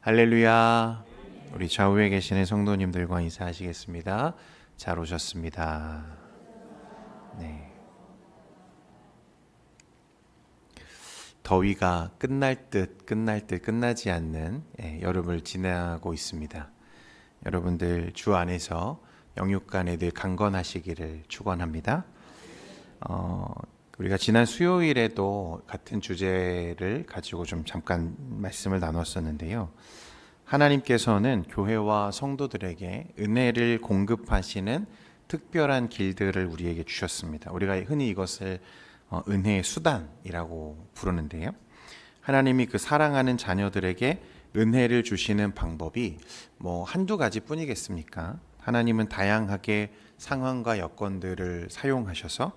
할렐루야. 우리 좌우에 계시는 성도님들과 인사하시겠습니다. 잘 오셨습니다. 네. 더위가 끝날 듯 끝나지 않는 여름을 지나고 있습니다. 여러분들 주 안에서 영육간에 늘 강건하시기를 축원합니다. 우리가 지난 수요일에도 같은 주제를 가지고 좀 잠깐 말씀을 나눴었는데요. 하나님께서는 교회와 성도들에게 은혜를 공급하시는 특별한 길들을 우리에게 주셨습니다. 우리가 흔히 이것을 은혜의 수단이라고 부르는데요. 하나님이 그 사랑하는 자녀들에게 은혜를 주시는 방법이 한두 가지 뿐이겠습니까? 하나님은 다양하게 상황과 여건들을 사용하셔서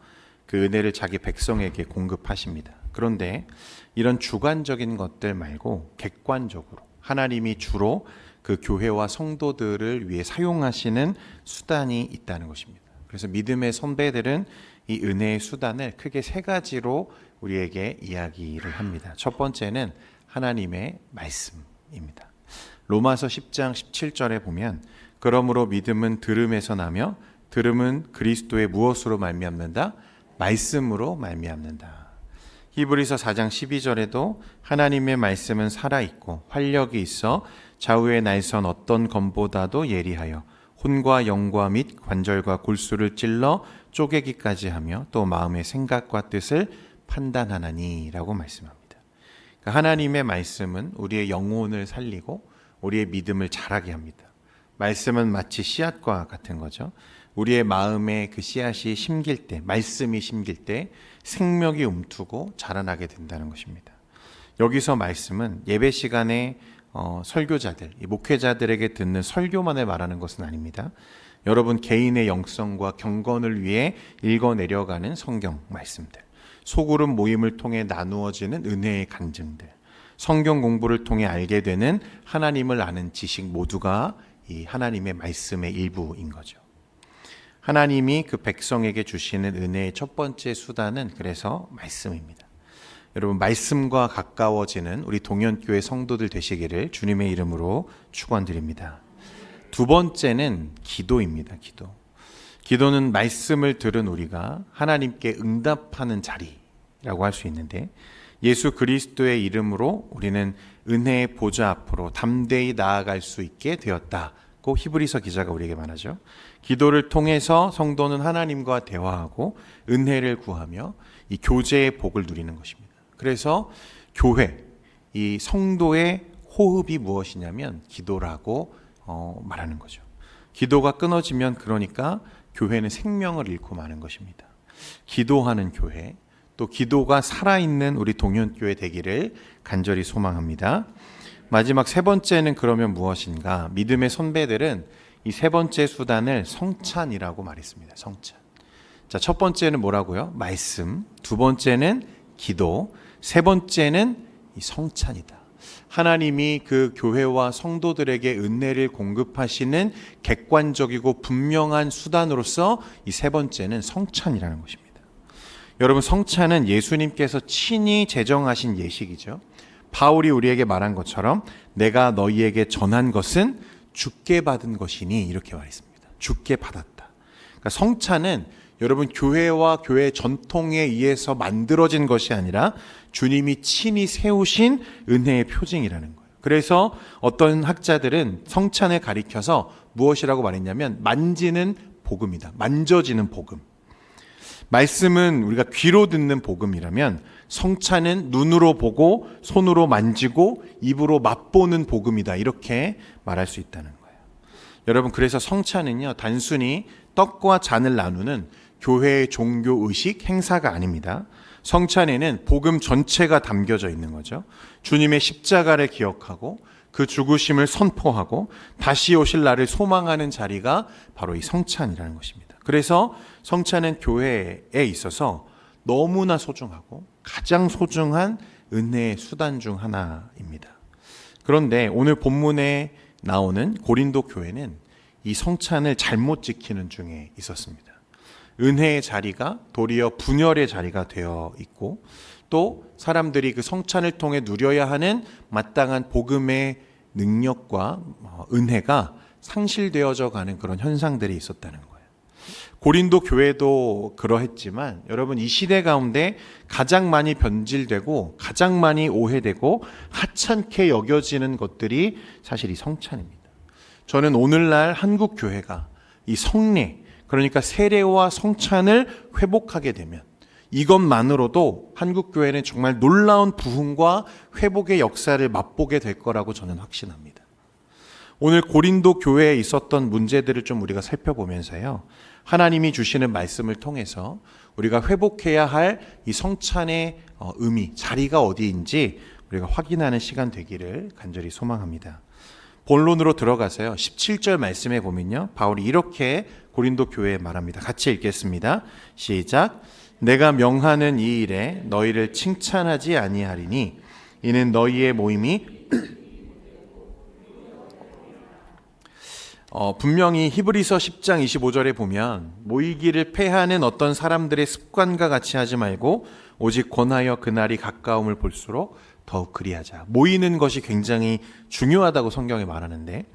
그 은혜를 자기 백성에게 공급하십니다. 그런데 이런 주관적인 것들 말고 객관적으로 하나님이 주로 그 교회와 성도들을 위해 사용하시는 수단이 있다는 것입니다. 그래서 믿음의 선배들은 이 은혜의 수단을 크게 세 가지로 우리에게 이야기를 합니다. 첫 번째는 하나님의 말씀입니다. 로마서 10장 17절에 보면 그러므로 믿음은 들음에서 나며 들음은 그리스도의 무엇으로 말미암는다? 말씀으로 말미암는다. 히브리서 4장 12절에도 하나님의 말씀은 살아있고 활력이 있어 좌우의 날선 어떤 검보다도 예리하여 혼과 영과 및 관절과 골수를 찔러 쪼개기까지 하며 또 마음의 생각과 뜻을 판단하나니 라고 말씀합니다. 그러니까 하나님의 말씀은 우리의 영혼을 살리고 우리의 믿음을 자라게 합니다. 말씀은 마치 씨앗과 같은 거죠. 우리의 마음에 그 씨앗이 심길 때, 말씀이 심길 때 생명이 움트고 자라나게 된다는 것입니다. 여기서 말씀은 예배 시간에 설교자들, 목회자들에게 듣는 설교만을 말하는 것은 아닙니다. 여러분 개인의 영성과 경건을 위해 읽어내려가는 성경 말씀들, 소그룹 모임을 통해 나누어지는 은혜의 간증들, 성경 공부를 통해 알게 되는 하나님을 아는 지식 모두가 이 하나님의 말씀의 일부인 거죠. 하나님이 그 백성에게 주시는 은혜의 첫 번째 수단은 그래서 말씀입니다. 여러분 말씀과 가까워지는 우리 동현교회 성도들 되시기를 주님의 이름으로 축원드립니다. 두 번째는 기도입니다. 기도는 말씀을 들은 우리가 하나님께 응답하는 자리라고 할 수 있는데 예수 그리스도의 이름으로 우리는 은혜의 보좌 앞으로 담대히 나아갈 수 있게 되었다고 히브리서 기자가 우리에게 말하죠. 기도를 통해서 성도는 하나님과 대화하고 은혜를 구하며 이 교제의 복을 누리는 것입니다. 그래서 교회, 이 성도의 호흡이 무엇이냐면 기도라고 말하는 거죠. 기도가 끊어지면 그러니까 교회는 생명을 잃고 마는 것입니다. 기도하는 교회, 또 기도가 살아있는 우리 동현교회 되기를 간절히 소망합니다. 마지막 세 번째는 그러면 무엇인가? 믿음의 선배들은 이 세 번째 수단을 성찬이라고 말했습니다. 성찬. 자, 첫 번째는 뭐라고요? 말씀. 두 번째는 기도. 세 번째는 이 성찬이다. 하나님이 그 교회와 성도들에게 은혜를 공급하시는 객관적이고 분명한 수단으로서 이 세 번째는 성찬이라는 것입니다. 여러분 성찬은 예수님께서 친히 제정하신 예식이죠. 바울이 우리에게 말한 것처럼 내가 너희에게 전한 것은 주께 받은 것이니 이렇게 말했습니다. 주께 받았다. 그러니까 성찬은 여러분 교회와 교회 전통에 의해서 만들어진 것이 아니라 주님이 친히 세우신 은혜의 표징이라는 거예요. 그래서 어떤 학자들은 성찬을 가리켜서 무엇이라고 말했냐면 만지는 복음이다. 만져지는 복음. 말씀은 우리가 귀로 듣는 복음이라면 성찬은 눈으로 보고 손으로 만지고 입으로 맛보는 복음이다. 이렇게 말할 수 있다는 거예요. 여러분 그래서 성찬은요 단순히 떡과 잔을 나누는 교회의 종교 의식 행사가 아닙니다. 성찬에는 복음 전체가 담겨져 있는 거죠. 주님의 십자가를 기억하고 그 죽으심을 선포하고 다시 오실 날을 소망하는 자리가 바로 이 성찬이라는 것입니다. 그래서 성찬은 교회에 있어서 너무나 소중하고 가장 소중한 은혜의 수단 중 하나입니다. 그런데 오늘 본문에 나오는 고린도 교회는 이 성찬을 잘못 지키는 중에 있었습니다. 은혜의 자리가 도리어 분열의 자리가 되어 있고 또 사람들이 그 성찬을 통해 누려야 하는 마땅한 복음의 능력과 은혜가 상실되어져 가는 그런 현상들이 있었다는 거예요. 고린도 교회도 그러했지만 여러분, 이 시대 가운데 가장 많이 변질되고 가장 많이 오해되고 하찮게 여겨지는 것들이 사실 이 성찬입니다. 저는 오늘날 한국 교회가 이 성례, 그러니까 세례와 성찬을 회복하게 되면 이것만으로도 한국 교회는 정말 놀라운 부흥과 회복의 역사를 맛보게 될 거라고 저는 확신합니다. 오늘 고린도 교회에 있었던 문제들을 좀 우리가 살펴보면서요, 하나님이 주시는 말씀을 통해서 우리가 회복해야 할 이 성찬의 의미, 자리가 어디인지 우리가 확인하는 시간 되기를 간절히 소망합니다. 본론으로 들어가서요, 17절 말씀에 보면요, 바울이 이렇게 고린도 교회에 말합니다. 같이 읽겠습니다. 시작. 내가 명하는 이 일에 너희를 칭찬하지 아니하리니 이는 너희의 모임이 분명히 히브리서 10장 25절에 보면 모이기를 패하는 어떤 사람들의 습관과 같이 하지 말고 오직 권하여 그날이 가까움을 볼수록 더욱 그리하자. 모이는 것이 굉장히 중요하다고 성경에 말하는데,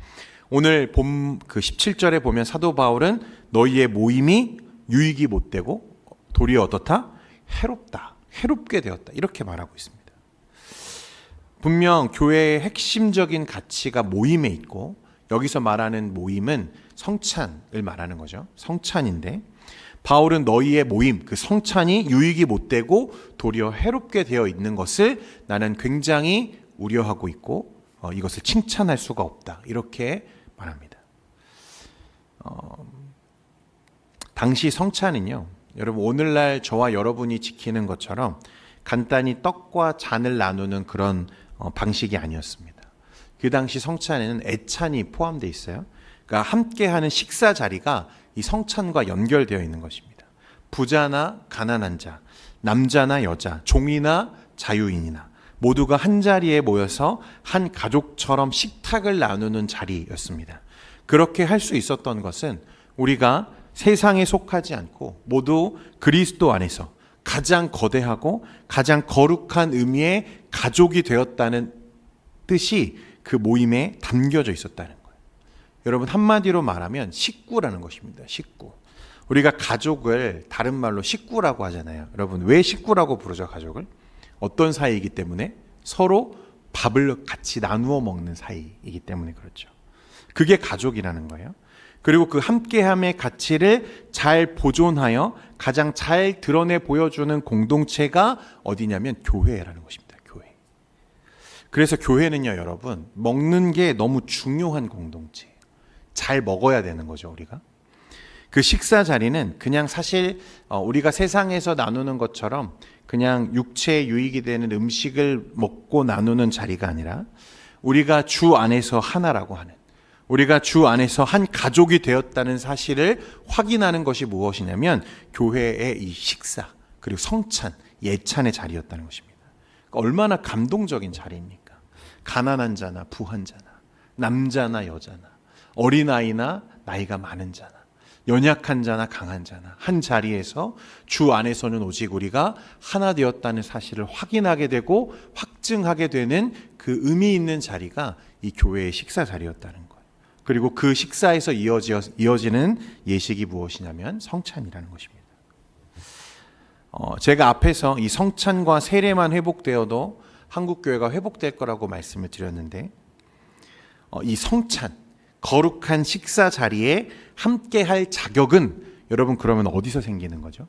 오늘 그 17절에 보면 사도 바울은 너희의 모임이 유익이 못되고 도리어 어떻다? 해롭다. 해롭게 되었다. 이렇게 말하고 있습니다. 분명 교회의 핵심적인 가치가 모임에 있고, 여기서 말하는 모임은 성찬을 말하는 거죠. 성찬인데 바울은 너희의 모임, 그 성찬이 유익이 못되고 도리어 해롭게 되어 있는 것을 나는 굉장히 우려하고 있고 이것을 칭찬할 수가 없다. 이렇게 말합니다. 당시 성찬은요, 여러분 오늘날 저와 여러분이 지키는 것처럼 간단히 떡과 잔을 나누는 그런 방식이 아니었습니다. 그 당시 성찬에는 애찬이 포함되어 있어요. 그러니까 함께하는 식사 자리가 이 성찬과 연결되어 있는 것입니다. 부자나 가난한 자, 남자나 여자, 종이나 자유인이나 모두가 한 자리에 모여서 한 가족처럼 식탁을 나누는 자리였습니다. 그렇게 할 수 있었던 것은 우리가 세상에 속하지 않고 모두 그리스도 안에서 가장 거대하고 가장 거룩한 의미의 가족이 되었다는 뜻이 그 모임에 담겨져 있었다는 거예요. 여러분, 한마디로 말하면 식구라는 것입니다. 식구. 우리가 가족을 다른 말로 식구라고 하잖아요. 여러분, 왜 식구라고 부르죠, 가족을? 어떤 사이이기 때문에? 서로 밥을 같이 나누어 먹는 사이이기 때문에 그렇죠. 그게 가족이라는 거예요. 그리고 그 함께함의 가치를 잘 보존하여 가장 잘 드러내 보여주는 공동체가 어디냐면 교회라는 것입니다. 교회. 그래서 교회는요, 여러분, 먹는 게 너무 중요한 공동체예요. 잘 먹어야 되는 거죠, 우리가. 그 식사 자리는 그냥 사실 우리가 세상에서 나누는 것처럼 그냥 육체에 유익이 되는 음식을 먹고 나누는 자리가 아니라 우리가 주 안에서 하나라고 하는, 우리가 주 안에서 한 가족이 되었다는 사실을 확인하는 것이 무엇이냐면 교회의 이 식사, 그리고 성찬, 예찬의 자리였다는 것입니다. 그러니까 얼마나 감동적인 자리입니까? 가난한 자나 부한 자나 남자나 여자나 어린아이나 나이가 많은 자나 연약한 자나 강한 자나 한 자리에서 주 안에서는 오직 우리가 하나 되었다는 사실을 확인하게 되고 확증하게 되는 그 의미 있는 자리가 이 교회의 식사 자리였다는 거예요. 그리고 그 식사에서 이어지는 예식이 무엇이냐면 성찬이라는 것입니다. 제가 앞에서 이 성찬과 세례만 회복되어도 한국교회가 회복될 거라고 말씀을 드렸는데, 이 성찬, 거룩한 식사 자리에 함께할 자격은 여러분 그러면 어디서 생기는 거죠?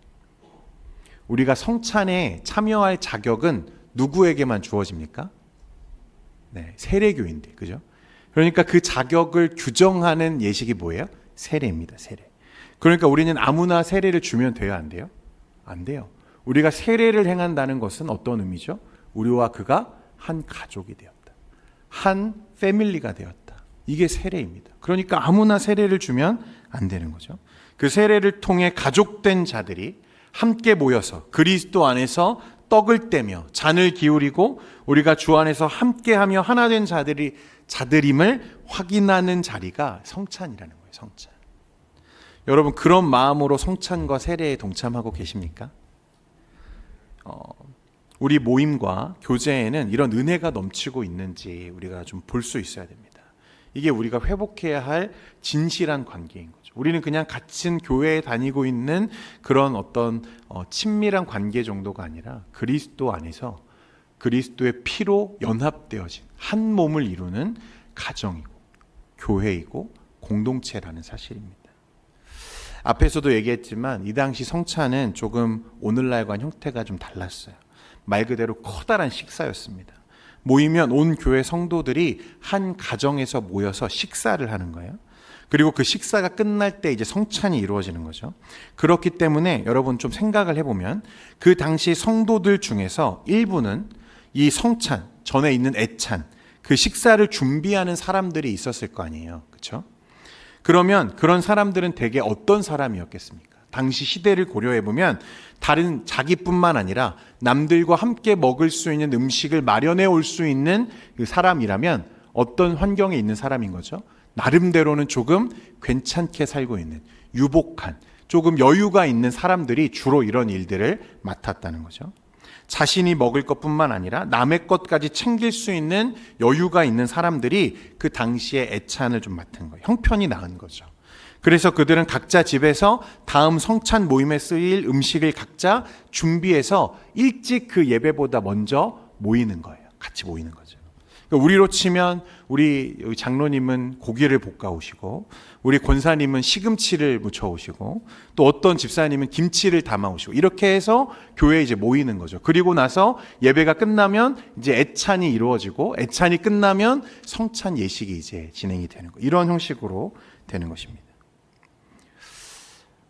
우리가 성찬에 참여할 자격은 누구에게만 주어집니까? 네, 세례교인들, 그죠? 그러니까 그 자격을 규정하는 예식이 뭐예요? 세례입니다, 세례. 그러니까 우리는 아무나 세례를 주면 돼요, 안 돼요? 안 돼요. 우리가 세례를 행한다는 것은 어떤 의미죠? 우리와 그가 한 가족이 되었다. 한 패밀리가 되었다. 이게 세례입니다. 그러니까 아무나 세례를 주면 안 되는 거죠. 그 세례를 통해 가족된 자들이 함께 모여서 그리스도 안에서 떡을 떼며 잔을 기울이고 우리가 주 안에서 함께하며 하나 된 자들임을 확인하는 자리가 성찬이라는 거예요. 성찬. 여러분, 그런 마음으로 성찬과 세례에 동참하고 계십니까? 우리 모임과 교제에는 이런 은혜가 넘치고 있는지 우리가 좀 볼 수 있어야 됩니다. 이게 우리가 회복해야 할 진실한 관계인 거죠. 우리는 그냥 같은 교회에 다니고 있는 그런 어떤 친밀한 관계 정도가 아니라 그리스도 안에서 그리스도의 피로 연합되어진 한 몸을 이루는 가정이고 교회이고 공동체라는 사실입니다. 앞에서도 얘기했지만 이 당시 성찬은 조금 오늘날과는 형태가 좀 달랐어요. 말 그대로 커다란 식사였습니다. 모이면 온 교회 성도들이 한 가정에서 모여서 식사를 하는 거예요. 그리고 그 식사가 끝날 때 이제 성찬이 이루어지는 거죠. 그렇기 때문에 여러분 좀 생각을 해보면 그 당시 성도들 중에서 일부는 이 성찬, 전에 있는 애찬, 그 식사를 준비하는 사람들이 있었을 거 아니에요. 그렇죠? 그러면 그런 사람들은 대개 어떤 사람이었겠습니까? 당시 시대를 고려해보면 다른 자기뿐만 아니라 남들과 함께 먹을 수 있는 음식을 마련해 올 수 있는 그 사람이라면 어떤 환경에 있는 사람인 거죠? 나름대로는 조금 괜찮게 살고 있는 유복한 조금 여유가 있는 사람들이 주로 이런 일들을 맡았다는 거죠. 자신이 먹을 것뿐만 아니라 남의 것까지 챙길 수 있는 여유가 있는 사람들이 그 당시에 애찬을 좀 맡은 거예요. 형편이 나은 거죠. 그래서 그들은 각자 집에서 다음 성찬 모임에 쓰일 음식을 각자 준비해서 일찍 그 예배보다 먼저 모이는 거예요. 같이 모이는 거죠. 우리로 치면 우리 장로님은 고기를 볶아 오시고 우리 권사님은 시금치를 무쳐 오시고 또 어떤 집사님은 김치를 담아 오시고 이렇게 해서 교회에 이제 모이는 거죠. 그리고 나서 예배가 끝나면 이제 애찬이 이루어지고 애찬이 끝나면 성찬 예식이 이제 진행이 되는 거. 이런 형식으로 되는 것입니다.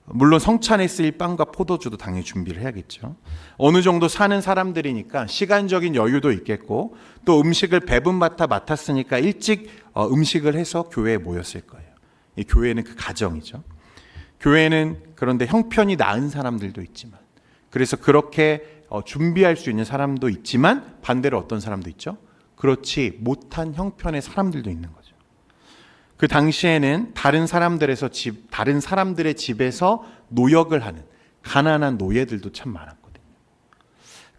물론 성찬에 쓰일 빵과 포도주도 당연히 준비를 해야겠죠. 어느 정도 사는 사람들이니까 시간적인 여유도 있겠고 또 음식을 배분받아 맡았으니까 일찍 음식을 해서 교회에 모였을 거예요. 이 교회는 그 가정이죠. 교회는 그런데 형편이 나은 사람들도 있지만 그래서 그렇게 준비할 수 있는 사람도 있지만 반대로 어떤 사람도 있죠. 그렇지 못한 형편의 사람들도 있는 거죠. 그 당시에는 다른 사람들의 집에서 노역을 하는 가난한 노예들도 참 많았거든요.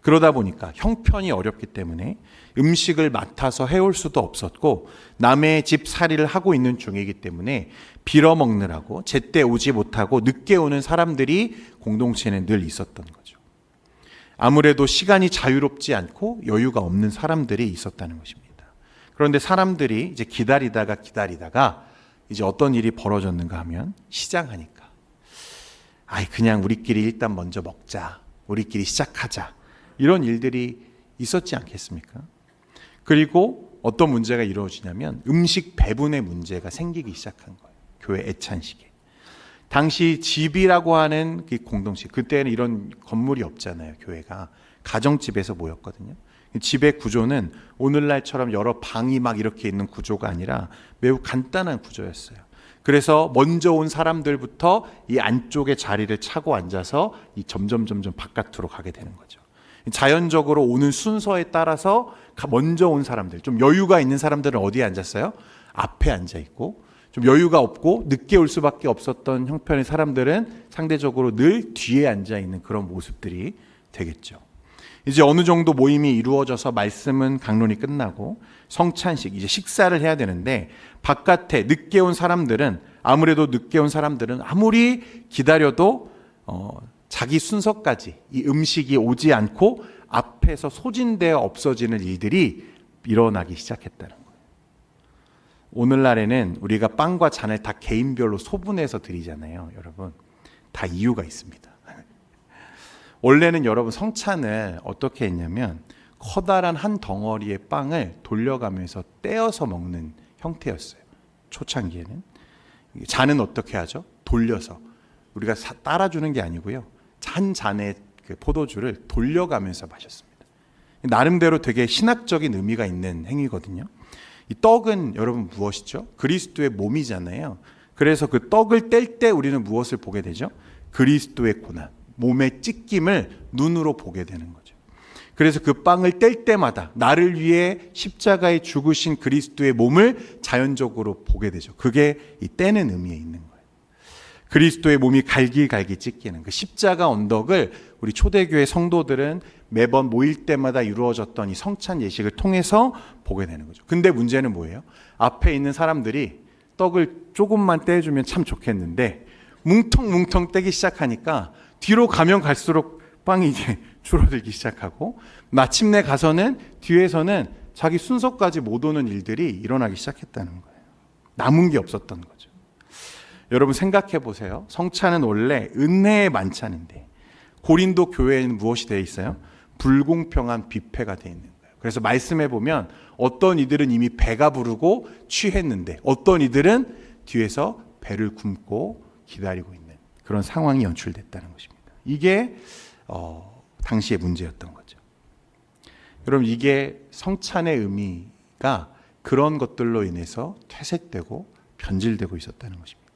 그러다 보니까 형편이 어렵기 때문에 음식을 맡아서 해올 수도 없었고 남의 집 살이를 하고 있는 중이기 때문에 빌어먹느라고 제때 오지 못하고 늦게 오는 사람들이 공동체에는 늘 있었던 거죠. 아무래도 시간이 자유롭지 않고 여유가 없는 사람들이 있었다는 것입니다. 그런데 사람들이 이제 기다리다가 이제 어떤 일이 벌어졌는가 하면 시장하니까 그냥 우리끼리 일단 먼저 먹자. 우리끼리 시작하자. 이런 일들이 있었지 않겠습니까? 그리고 어떤 문제가 이루어지냐면 음식 배분의 문제가 생기기 시작한 거예요. 교회 애찬식에. 당시 집이라고 하는 그 공동체, 그때는 이런 건물이 없잖아요. 교회가. 가정집에서 모였거든요. 집의 구조는 오늘날처럼 여러 방이 막 이렇게 있는 구조가 아니라 매우 간단한 구조였어요. 그래서 먼저 온 사람들부터 이 안쪽에 자리를 차고 앉아서 이 점점 바깥으로 가게 되는 거죠. 자연적으로 오는 순서에 따라서 먼저 온 사람들, 좀 여유가 있는 사람들은 어디에 앉았어요? 앞에 앉아 있고 좀 여유가 없고 늦게 올 수밖에 없었던 형편의 사람들은 상대적으로 늘 뒤에 앉아 있는 그런 모습들이 되겠죠. 이제 어느 정도 모임이 이루어져서 말씀은 강론이 끝나고 성찬식 이제 식사를 해야 되는데 바깥에 늦게 온 사람들은 아무리 기다려도 자기 순서까지 이 음식이 오지 않고 앞에서 소진되어 없어지는 일들이 일어나기 시작했다는 거예요. 오늘날에는 우리가 빵과 잔을 다 개인별로 소분해서 드리잖아요. 여러분 다 이유가 있습니다. 원래는 여러분 성찬을 어떻게 했냐면 커다란 한 덩어리의 빵을 돌려가면서 떼어서 먹는 형태였어요. 초창기에는. 잔은 어떻게 하죠? 돌려서. 우리가 따라주는 게 아니고요. 한 잔의 그 포도주를 돌려가면서 마셨습니다. 나름대로 되게 신학적인 의미가 있는 행위거든요. 이 떡은 여러분 무엇이죠? 그리스도의 몸이잖아요. 그래서 그 떡을 뗄 때 우리는 무엇을 보게 되죠? 그리스도의 고난. 몸의 찢김을 눈으로 보게 되는 거죠. 그래서 그 빵을 뗄 때마다 나를 위해 십자가에 죽으신 그리스도의 몸을 자연적으로 보게 되죠. 그게 이 떼는 의미에 있는 거예요. 그리스도의 몸이 갈기갈기 찢기는 그 십자가 언덕을 우리 초대교회 성도들은 매번 모일 때마다 이루어졌던 이 성찬 예식을 통해서 보게 되는 거죠. 근데 문제는 뭐예요? 앞에 있는 사람들이 떡을 조금만 떼주면 참 좋겠는데 뭉텅뭉텅 떼기 시작하니까 뒤로 가면 갈수록 빵이 이제 줄어들기 시작하고 마침내 가서는 뒤에서는 자기 순서까지 못 오는 일들이 일어나기 시작했다는 거예요. 남은 게 없었던 거죠. 여러분 생각해 보세요. 성찬은 원래 은혜의 만찬인데 고린도 교회에는 무엇이 되어 있어요? 불공평한 뷔페가 되어 있는 거예요. 그래서 말씀해 보면 어떤 이들은 이미 배가 부르고 취했는데 어떤 이들은 뒤에서 배를 굶고 기다리고 있는 그런 상황이 연출됐다는 것입니다. 이게 당시의 문제였던 거죠. 여러분 이게 성찬의 의미가 그런 것들로 인해서 퇴색되고 변질되고 있었다는 것입니다.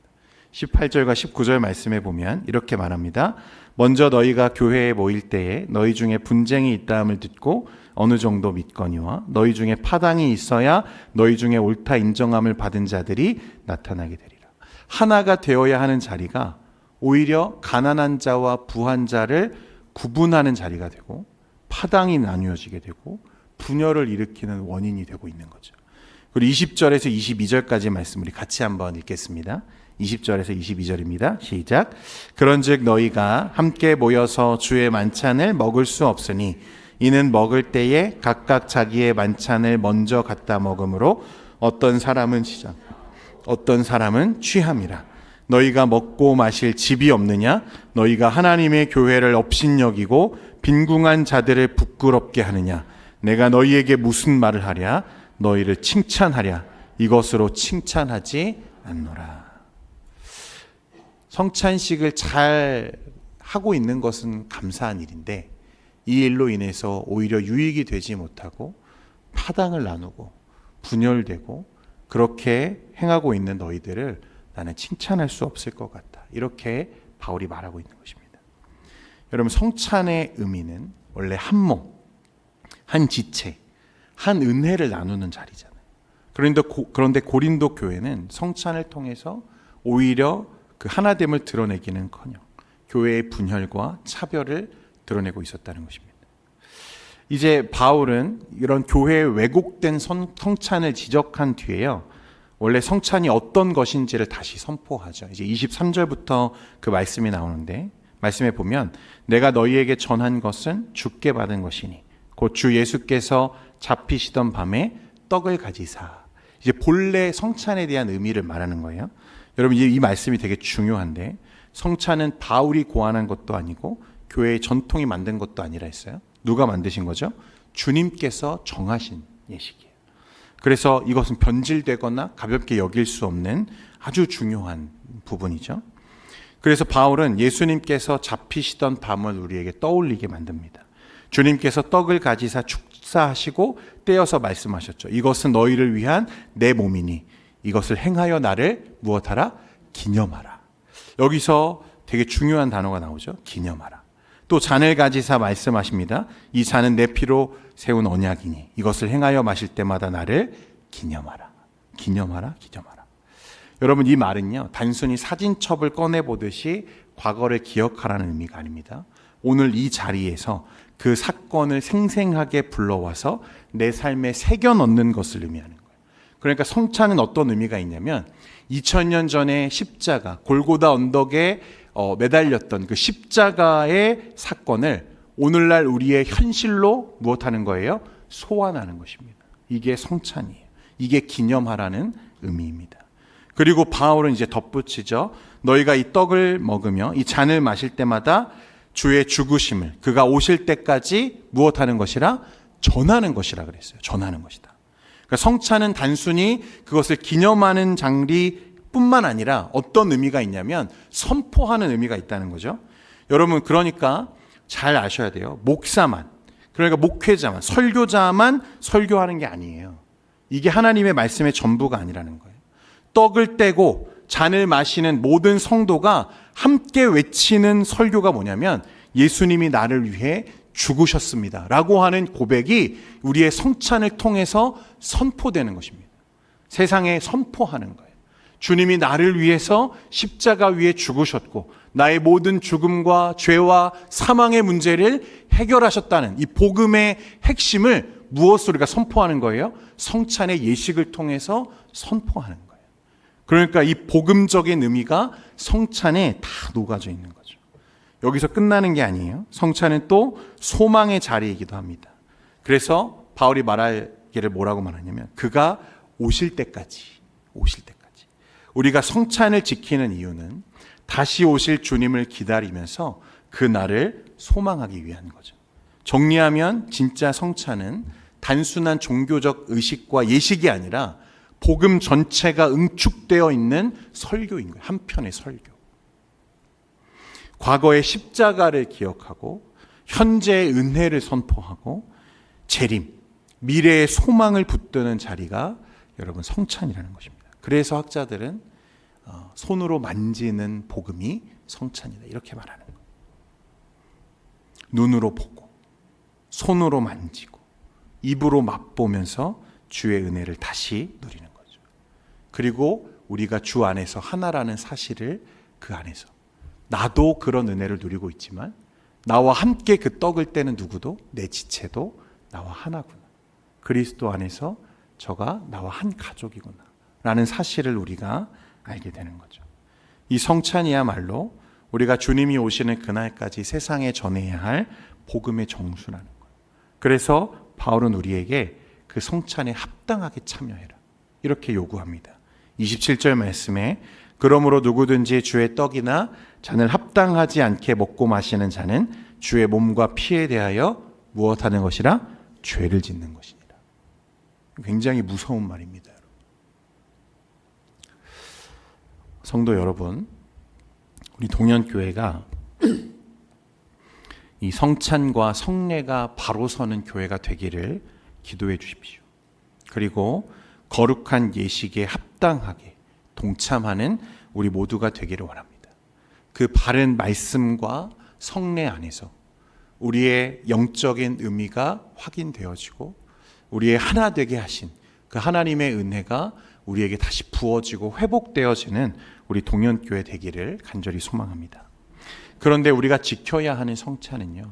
18절과 19절 말씀해 보면 이렇게 말합니다. 먼저 너희가 교회에 모일 때에 너희 중에 분쟁이 있다함을 듣고 어느 정도 믿거니와 너희 중에 파당이 있어야 너희 중에 옳다 인정함을 받은 자들이 나타나게 되리라. 하나가 되어야 하는 자리가 오히려 가난한 자와 부한 자를 구분하는 자리가 되고 파당이 나뉘어지게 되고 분열을 일으키는 원인이 되고 있는 거죠. 그리고 20절에서 22절까지 말씀 우리 같이 한번 읽겠습니다. 20절에서 22절입니다. 시작. 그런즉 너희가 함께 모여서 주의 만찬을 먹을 수 없으니 이는 먹을 때에 각각 자기의 만찬을 먼저 갖다 먹으므로 어떤 사람은 시작 어떤 사람은 취함이라. 너희가 먹고 마실 집이 없느냐? 너희가 하나님의 교회를 업신여기고 빈궁한 자들을 부끄럽게 하느냐? 내가 너희에게 무슨 말을 하랴? 너희를 칭찬하랴? 이것으로 칭찬하지 않노라. 성찬식을 잘 하고 있는 것은 감사한 일인데 이 일로 인해서 오히려 유익이 되지 못하고 파당을 나누고 분열되고 그렇게 행하고 있는 너희들을 나는 칭찬할 수 없을 것 같다. 이렇게 바울이 말하고 있는 것입니다. 여러분 성찬의 의미는 원래 한 몸, 한 지체, 한 은혜를 나누는 자리잖아요. 그런데 고린도 교회는 성찬을 통해서 오히려 그 하나됨을 드러내기는커녕 교회의 분열과 차별을 드러내고 있었다는 것입니다. 이제 바울은 이런 교회의 왜곡된 성찬을 지적한 뒤에요. 원래 성찬이 어떤 것인지를 다시 선포하죠. 이제 23절부터 그 말씀이 나오는데 말씀에 보면 내가 너희에게 전한 것은 주께 받은 것이니 곧 주 예수께서 잡히시던 밤에 떡을 가지사. 이제 본래 성찬에 대한 의미를 말하는 거예요. 여러분 이 말씀이 되게 중요한데 성찬은 바울이 고안한 것도 아니고 교회의 전통이 만든 것도 아니라 했어요. 누가 만드신 거죠? 주님께서 정하신 예식이에요. 그래서 이것은 변질되거나 가볍게 여길 수 없는 아주 중요한 부분이죠. 그래서 바울은 예수님께서 잡히시던 밤을 우리에게 떠올리게 만듭니다. 주님께서 떡을 가지사 축사하시고 떼어서 말씀하셨죠. 이것은 너희를 위한 내 몸이니 이것을 행하여 나를 무엇하라? 기념하라. 여기서 되게 중요한 단어가 나오죠. 기념하라. 또 잔을 가지사 말씀하십니다. 이 잔은 내 피로 세운 언약이니 이것을 행하여 마실 때마다 나를 기념하라. 기념하라. 기념하라. 여러분 이 말은요. 단순히 사진첩을 꺼내보듯이 과거를 기억하라는 의미가 아닙니다. 오늘 이 자리에서 그 사건을 생생하게 불러와서 내 삶에 새겨 넣는 것을 의미하는 거예요. 그러니까 성찬은 어떤 의미가 있냐면 2000년 전에 십자가 골고다 언덕에 매달렸던 그 십자가의 사건을 오늘날 우리의 현실로 무엇하는 거예요? 소환하는 것입니다. 이게 성찬이에요. 이게 기념하라는 의미입니다. 그리고 바울은 이제 덧붙이죠. 너희가 이 떡을 먹으며 이 잔을 마실 때마다 주의 죽으심을 그가 오실 때까지 무엇하는 것이라? 전하는 것이라 그랬어요. 전하는 것이다. 그러니까 성찬은 단순히 그것을 기념하는 장리뿐만 아니라 어떤 의미가 있냐면 선포하는 의미가 있다는 거죠. 여러분 그러니까 잘 아셔야 돼요. 목사만 그러니까 목회자만 설교자만 설교하는 게 아니에요. 이게 하나님의 말씀의 전부가 아니라는 거예요. 떡을 떼고 잔을 마시는 모든 성도가 함께 외치는 설교가 뭐냐면 예수님이 나를 위해 죽으셨습니다 라고 하는 고백이 우리의 성찬을 통해서 선포되는 것입니다. 세상에 선포하는 거예요. 주님이 나를 위해서 십자가 위에 죽으셨고 나의 모든 죽음과 죄와 사망의 문제를 해결하셨다는 이 복음의 핵심을 무엇으로 우리가 선포하는 거예요? 성찬의 예식을 통해서 선포하는 거예요. 그러니까 이 복음적인 의미가 성찬에 다 녹아져 있는 거죠. 여기서 끝나는 게 아니에요. 성찬은 또 소망의 자리이기도 합니다. 그래서 바울이 말하기를 뭐라고 말하냐면 그가 오실 때까지 우리가 성찬을 지키는 이유는 다시 오실 주님을 기다리면서 그 날을 소망하기 위한 거죠. 정리하면 진짜 성찬은 단순한 종교적 의식과 예식이 아니라 복음 전체가 응축되어 있는 설교인 거예요. 한편의 설교. 과거의 십자가를 기억하고 현재의 은혜를 선포하고 재림, 미래의 소망을 붙드는 자리가 여러분 성찬이라는 것입니다. 그래서 학자들은 손으로 만지는 복음이 성찬이다 이렇게 말하는 거예요. 눈으로 보고 손으로 만지고 입으로 맛보면서 주의 은혜를 다시 누리는 거죠. 그리고 우리가 주 안에서 하나라는 사실을 그 안에서 나도 그런 은혜를 누리고 있지만 나와 함께 그 떡을 떼는 누구도 내 지체도 나와 하나구나. 그리스도 안에서 저가 나와 한 가족이구나 라는 사실을 우리가 알게 되는 거죠. 이 성찬이야말로 우리가 주님이 오시는 그날까지 세상에 전해야 할 복음의 정수라는 거예요. 그래서 바울은 우리에게 그 성찬에 합당하게 참여해라 이렇게 요구합니다. 27절 말씀에 그러므로 누구든지 주의 떡이나 잔을 합당하지 않게 먹고 마시는 자는 주의 몸과 피에 대하여 무엇하는 것이라? 죄를 짓는 것이니라. 굉장히 무서운 말입니다. 성도 여러분, 우리 동현교회가 이 성찬과 성례가 바로 서는 교회가 되기를 기도해 주십시오. 그리고 거룩한 예식에 합당하게 동참하는 우리 모두가 되기를 원합니다. 그 바른 말씀과 성례 안에서 우리의 영적인 의미가 확인되어지고 우리의 하나 되게 하신 그 하나님의 은혜가 우리에게 다시 부어지고 회복되어지는 우리 동현교회 되기를 간절히 소망합니다. 그런데 우리가 지켜야 하는 성찬은요,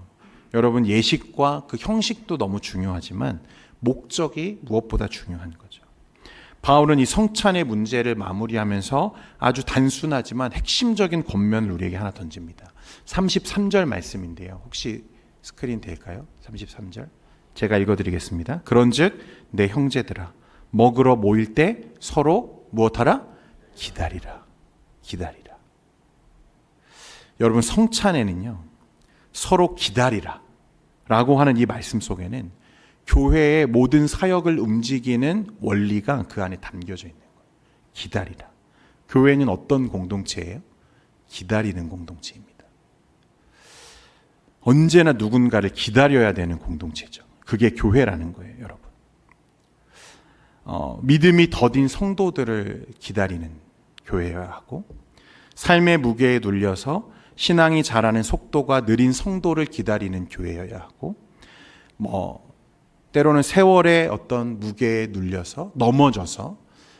여러분 예식과 그 형식도 너무 중요하지만 목적이 무엇보다 중요한 거죠. 바울은 이 성찬의 문제를 마무리하면서 아주 단순하지만 핵심적인 권면을 우리에게 하나 던집니다. 33절 말씀인데요. 혹시 스크린 될까요? 33절 제가 읽어드리겠습니다. 그런즉 내 형제들아 먹으러 모일 때 서로 무엇하라? 기다리라. 여러분 성찬에는요 서로 기다리라 라고 하는 이 말씀 속에는 교회의 모든 사역을 움직이는 원리가 그 안에 담겨져 있는 거예요. 기다리라. 교회는 어떤 공동체예요? 기다리는 공동체입니다. 언제나 누군가를 기다려야 되는 공동체죠. 그게 교회라는 거예요, 여러분. 믿음이 더딘 성도들을 기다리는 교회여야 하고, 삶의 무게에 눌려서 신앙이 자라는 속도가 느린 성도를 기다리는 교회여야 하고, 때로는 세월의 어떤 무게에 눌려서 넘어져서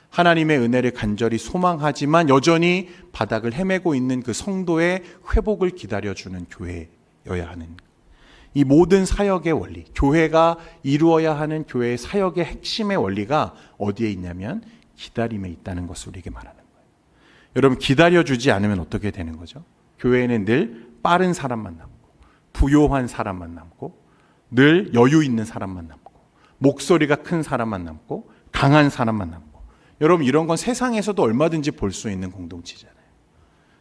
하나님의 은혜를 간절히 소망하지만 여전히 바닥을 헤매고 있는 그 성도의 회복을 기다려주는 교회여야 하는, 이 모든 사역의 원리, 교회가 이루어야 하는 교회의 사역의 핵심의 원리가 어디에 있냐면 기다림에 있다는 것을 우리에게 말하는 거예요. 여러분 기다려주지 않으면 어떻게 되는 거죠? 교회에는 늘 빠른 사람만 남고 부요한 사람만 남고 늘 여유 있는 사람만 남고 목소리가 큰 사람만 남고 강한 사람만 남고, 여러분 이런 건 세상에서도 얼마든지 볼 수 있는 공동체잖아요.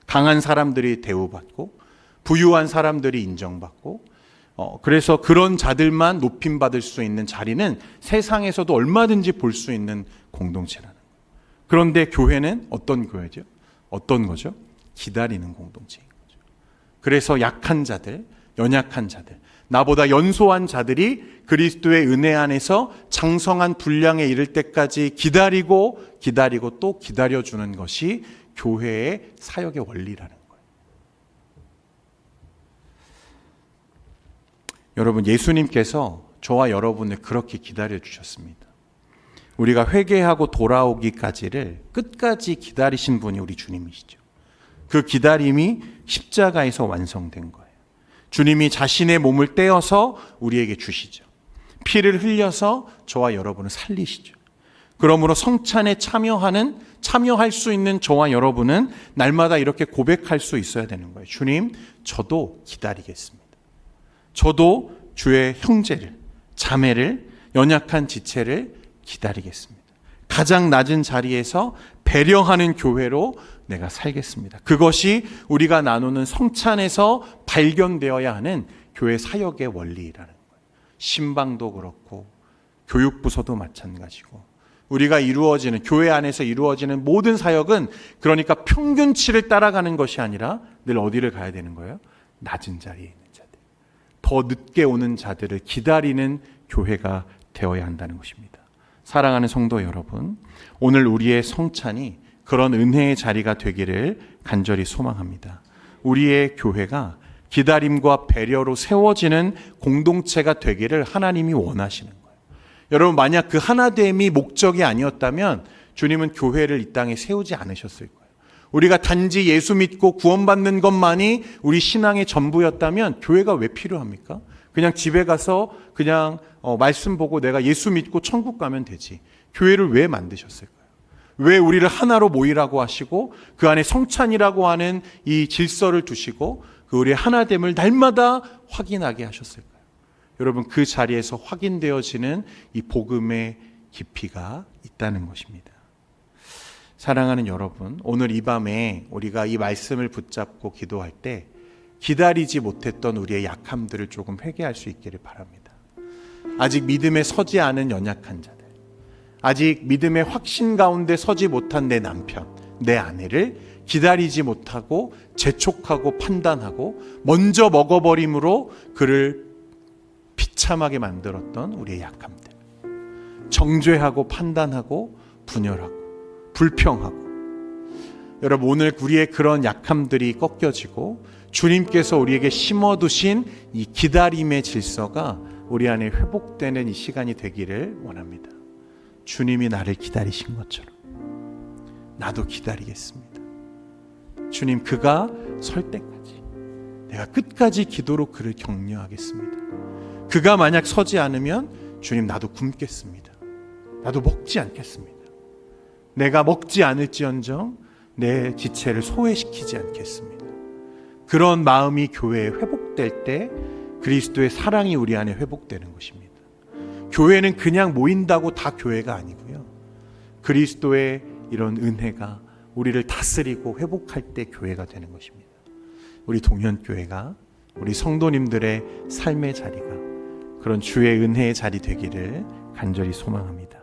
강한 사람들이 대우받고 부유한 사람들이 인정받고, 그래서 그런 자들만 높임받을 수 있는 자리는 세상에서도 얼마든지 볼 수 있는 공동체라는 거예요. 그런데 교회는 어떤 교회죠? 어떤 거죠? 기다리는 공동체인 거죠. 그래서 약한 자들, 연약한 자들, 나보다 연소한 자들이 그리스도의 은혜 안에서 장성한 분량에 이를 때까지 기다리고 또 기다려주는 것이 교회의 사역의 원리라는 거예요. 여러분 예수님께서 저와 여러분을 그렇게 기다려 주셨습니다. 우리가 회개하고 돌아오기까지를 끝까지 기다리신 분이 우리 주님이시죠. 그 기다림이 십자가에서 완성된 거예요. 주님이 자신의 몸을 떼어서 우리에게 주시죠. 피를 흘려서 저와 여러분을 살리시죠. 그러므로 성찬에 참여할 수 있는 저와 여러분은 날마다 이렇게 고백할 수 있어야 되는 거예요. 주님, 저도 기다리겠습니다. 저도 주의 형제를, 자매를, 연약한 지체를 기다리겠습니다. 가장 낮은 자리에서 배려하는 교회로 내가 살겠습니다. 그것이 우리가 나누는 성찬에서 발견되어야 하는 교회 사역의 원리라는 거예요. 신방도 그렇고 교육부서도 마찬가지고 우리가 교회 안에서 이루어지는 모든 사역은 그러니까 평균치를 따라가는 것이 아니라 늘 어디를 가야 되는 거예요? 낮은 자리에 있는 자들, 더 늦게 오는 자들을 기다리는 교회가 되어야 한다는 것입니다. 사랑하는 성도 여러분, 오늘 우리의 성찬이 그런 은혜의 자리가 되기를 간절히 소망합니다. 우리의 교회가 기다림과 배려로 세워지는 공동체가 되기를 하나님이 원하시는 거예요. 여러분, 만약 그 하나됨이 목적이 아니었다면 주님은 교회를 이 땅에 세우지 않으셨을 거예요. 우리가 단지 예수 믿고 구원받는 것만이 우리 신앙의 전부였다면 교회가 왜 필요합니까? 그냥 집에 가서 그냥 말씀 보고 내가 예수 믿고 천국 가면 되지. 교회를 왜 만드셨을까요? 왜 우리를 하나로 모이라고 하시고 그 안에 성찬이라고 하는 이 질서를 두시고 그 우리의 하나됨을 날마다 확인하게 하셨을까요? 여러분, 그 자리에서 확인되어지는 이 복음의 깊이가 있다는 것입니다. 사랑하는 여러분, 오늘 이 밤에 우리가 이 말씀을 붙잡고 기도할 때 기다리지 못했던 우리의 약함들을 조금 회개할 수 있기를 바랍니다. 아직 믿음에 서지 않은 연약한 자들, 아직 믿음의 확신 가운데 서지 못한 내 남편, 내 아내를 기다리지 못하고 재촉하고 판단하고 먼저 먹어버림으로 그를 비참하게 만들었던 우리의 약함들, 정죄하고 판단하고 분열하고 불평하고, 여러분, 오늘 우리의 그런 약함들이 꺾여지고 주님께서 우리에게 심어두신 이 기다림의 질서가 우리 안에 회복되는 이 시간이 되기를 원합니다. 주님이 나를 기다리신 것처럼 나도 기다리겠습니다. 주님, 그가 설 때까지 내가 끝까지 기도로 그를 격려하겠습니다. 그가 만약 서지 않으면 주님, 나도 굶겠습니다. 나도 먹지 않겠습니다. 내가 먹지 않을지언정 내 지체를 소외시키지 않겠습니다. 그런 마음이 교회에 회복될 때 그리스도의 사랑이 우리 안에 회복되는 것입니다. 교회는 그냥 모인다고 다 교회가 아니고요. 그리스도의 이런 은혜가 우리를 다스리고 회복할 때 교회가 되는 것입니다. 우리 동현교회가, 우리 성도님들의 삶의 자리가 그런 주의 은혜의 자리 되기를 간절히 소망합니다.